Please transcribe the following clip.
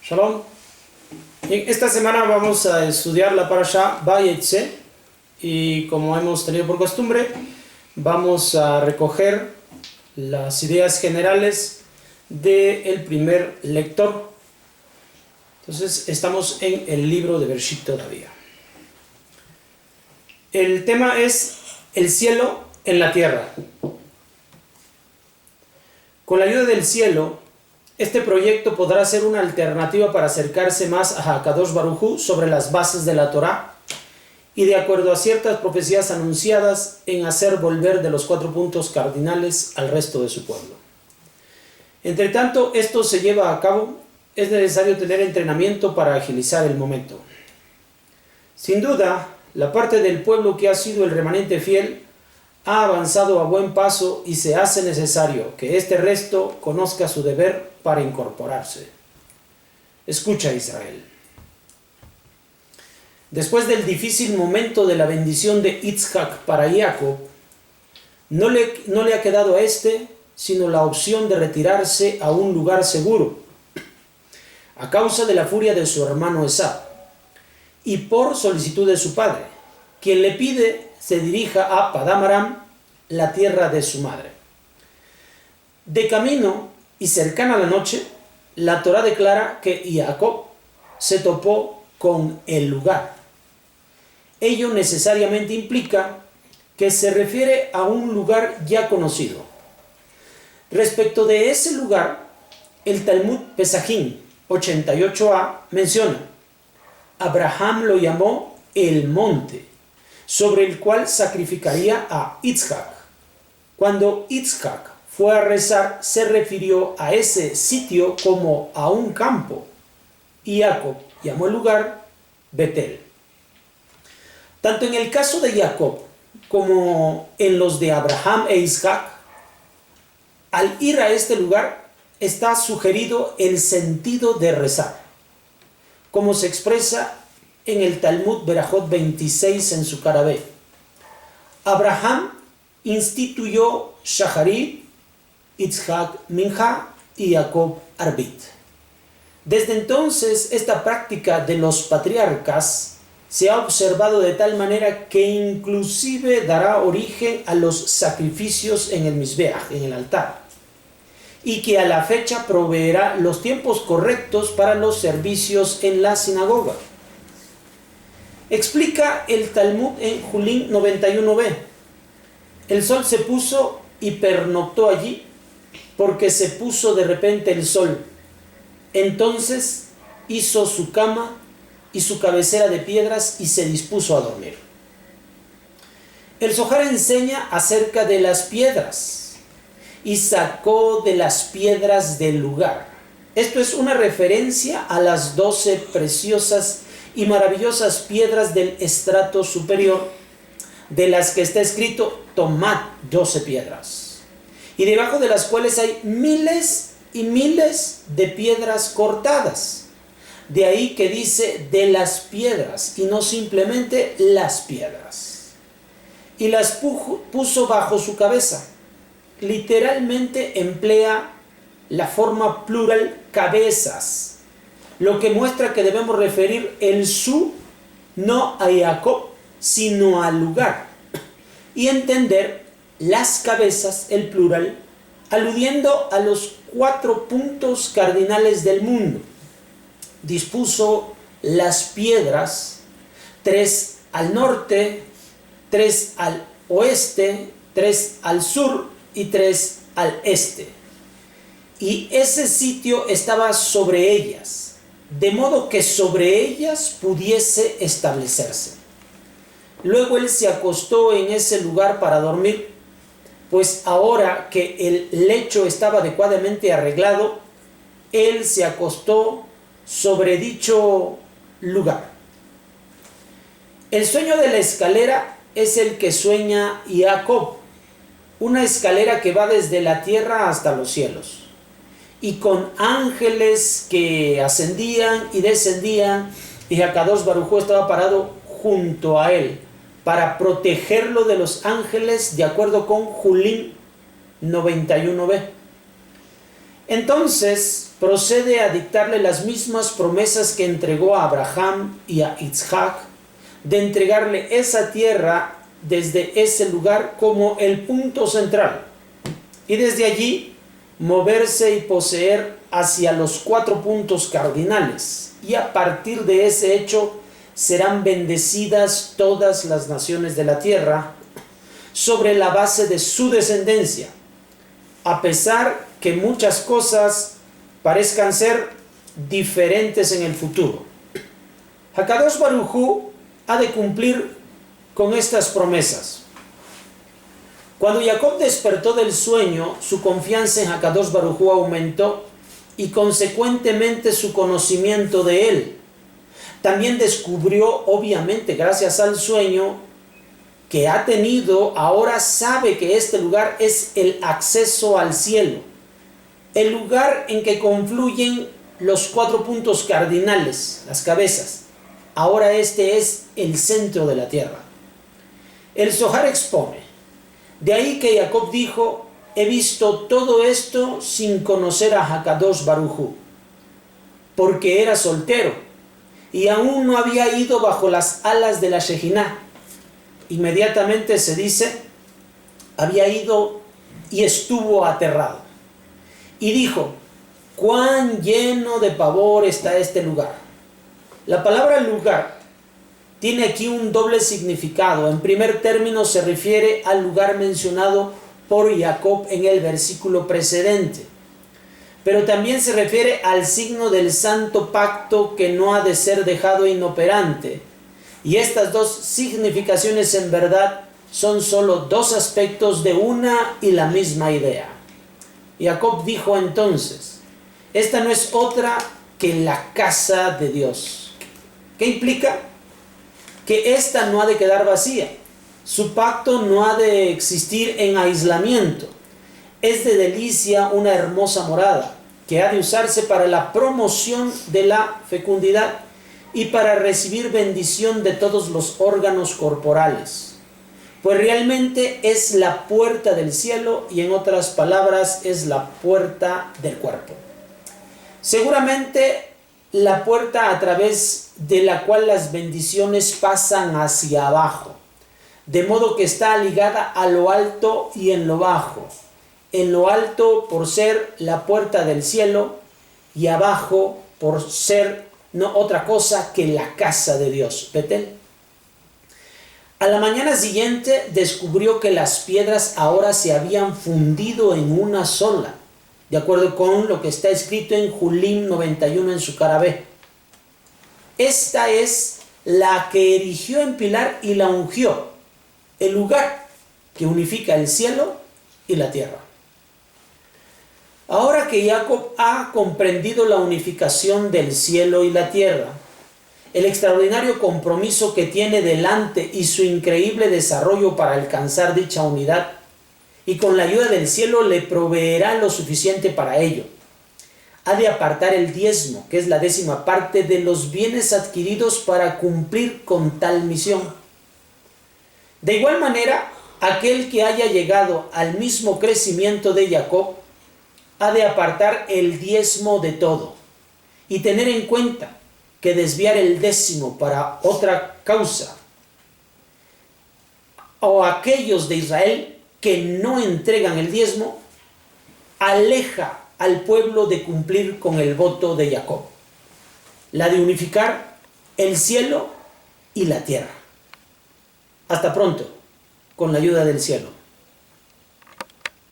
Shalom. Esta semana vamos a estudiar la parasha Vayetze y como hemos tenido por costumbre, vamos a recoger las ideas generales del primer lector. Entonces estamos en el libro de Bereshit todavía. El tema es el cielo en la tierra. Con la ayuda del cielo, este proyecto podrá ser una alternativa para acercarse más a Hakadosh Baruj Hu sobre las bases de la Torá y de acuerdo a ciertas profecías anunciadas en hacer volver de los 4 puntos cardinales al resto de su pueblo. Entre tanto, esto se lleva a cabo, es necesario tener entrenamiento para agilizar el momento. Sin duda, la parte del pueblo que ha sido el remanente fiel ha avanzado a buen paso y se hace necesario que este resto conozca su deber para incorporarse. Escucha, Israel. Después del difícil momento de la bendición de Yitzhak para Jacob, no le ha quedado a este sino la opción de retirarse a un lugar seguro, a causa de la furia de su hermano Esau, y por solicitud de su padre, quien le pide se dirija a Padam Aram, la tierra de su madre. De camino y cercana a la noche, la Torá declara que Jacob se topó con el lugar. Ello necesariamente implica que se refiere a un lugar ya conocido. Respecto de ese lugar, el Talmud Pesachim 88a menciona: Abraham lo llamó el monte, sobre el cual sacrificaría a Yitzhak. Cuando Yitzhak fue a rezar, se refirió a ese sitio como a un campo, y Jacob llamó el lugar Betel. Tanto en el caso de Jacob como en los de Abraham e Isaac, al ir a este lugar está sugerido el sentido de rezar, como se expresa en el Talmud Berajot 26 en su cara B. Abraham instituyó Shacharit, Yitzhak Minja y Jacob Arbit. Desde entonces, esta práctica de los patriarcas se ha observado de tal manera que inclusive dará origen a los sacrificios en el Mizbeach, en el altar, y que a la fecha proveerá los tiempos correctos para los servicios en la sinagoga. Explica el Talmud en Julín 91b. El sol se puso y pernoctó allí, porque se puso de repente el sol. Entonces hizo su cama y su cabecera de piedras y se dispuso a dormir. El Zohar enseña acerca de las piedras y sacó de las piedras del lugar. Esto es una referencia a las 12 preciosas y maravillosas piedras del estrato superior, de las que está escrito: tomad 12 piedras, y debajo de las cuales hay miles y miles de piedras cortadas. De ahí que dice de las piedras y no simplemente las piedras. Y las puso bajo su cabeza. Literalmente emplea la forma plural cabezas, lo que muestra que debemos referir el su no a Jacob, sino al lugar, y entender las cabezas, el plural, aludiendo a los 4 puntos cardinales del mundo. Dispuso las piedras, 3 al norte, 3 al oeste, 3 al sur y 3 al este. Y ese sitio estaba sobre ellas, de modo que sobre ellas pudiese establecerse. Luego él se acostó en ese lugar para dormir, pues ahora que el lecho estaba adecuadamente arreglado, él se acostó sobre dicho lugar. El sueño de la escalera es el que sueña Jacob, una escalera que va desde la tierra hasta los cielos, y con ángeles que ascendían y descendían, y Hakadosh Baruj Hu estaba parado junto a él para protegerlo de los ángeles, de acuerdo con Julín 91b. Entonces procede a dictarle las mismas promesas que entregó a Abraham y a Isaac, de entregarle esa tierra desde ese lugar como el punto central, y desde allí moverse y poseer hacia los 4 puntos cardinales, y a partir de ese hecho serán bendecidas todas las naciones de la tierra sobre la base de su descendencia, a pesar que muchas cosas parezcan ser diferentes en el futuro. Hakadosh Baruj Hu ha de cumplir con estas promesas. Cuando Jacob despertó del sueño, su confianza en Hakadosh Baruj Hu aumentó y consecuentemente su conocimiento de él. También descubrió, obviamente gracias al sueño que ha tenido, ahora sabe que este lugar es el acceso al cielo, el lugar en que confluyen los 4 puntos cardinales, las cabezas. Ahora este es el centro de la tierra. El Zohar expone: de ahí que Jacob dijo: he visto todo esto sin conocer a Hakadosh Baruj Hu, porque era soltero y aún no había ido bajo las alas de la Shejiná. Inmediatamente se dice, había ido y estuvo aterrado. Y dijo: cuán lleno de pavor está este lugar. La palabra lugar tiene aquí un doble significado. En primer término se refiere al lugar mencionado por Jacob en el versículo precedente, pero también se refiere al signo del santo pacto que no ha de ser dejado inoperante. Y estas 2 significaciones en verdad son solo 2 aspectos de una y la misma idea. Jacob dijo entonces: esta no es otra que la casa de Dios. ¿Qué implica? Que esta no ha de quedar vacía. Su pacto no ha de existir en aislamiento. Es de delicia una hermosa morada que ha de usarse para la promoción de la fecundidad y para recibir bendición de todos los órganos corporales, pues realmente es la puerta del cielo, y en otras palabras es la puerta del cuerpo. Seguramente la puerta a través de la cual las bendiciones pasan hacia abajo, de modo que está ligada a lo alto y en lo bajo. En lo alto por ser la puerta del cielo, y abajo por ser no otra cosa que la casa de Dios, Betel. A la mañana siguiente descubrió que las piedras ahora se habían fundido en una sola, de acuerdo con lo que está escrito en Julim 91 en su cara B. Esta es la que erigió en pilar y la ungió, el lugar que unifica el cielo y la tierra. Ahora que Jacob ha comprendido la unificación del cielo y la tierra, el extraordinario compromiso que tiene delante y su increíble desarrollo para alcanzar dicha unidad, y con la ayuda del cielo le proveerá lo suficiente para ello, ha de apartar el diezmo, que es la 10ª parte de los bienes adquiridos, para cumplir con tal misión. De igual manera, aquel que haya llegado al mismo crecimiento de Jacob ha de apartar el diezmo de todo y tener en cuenta que desviar el 10º para otra causa, o aquellos de Israel que no entregan el diezmo, aleja al pueblo de cumplir con el voto de Jacob, la de unificar el cielo y la tierra. Hasta pronto, con la ayuda del cielo.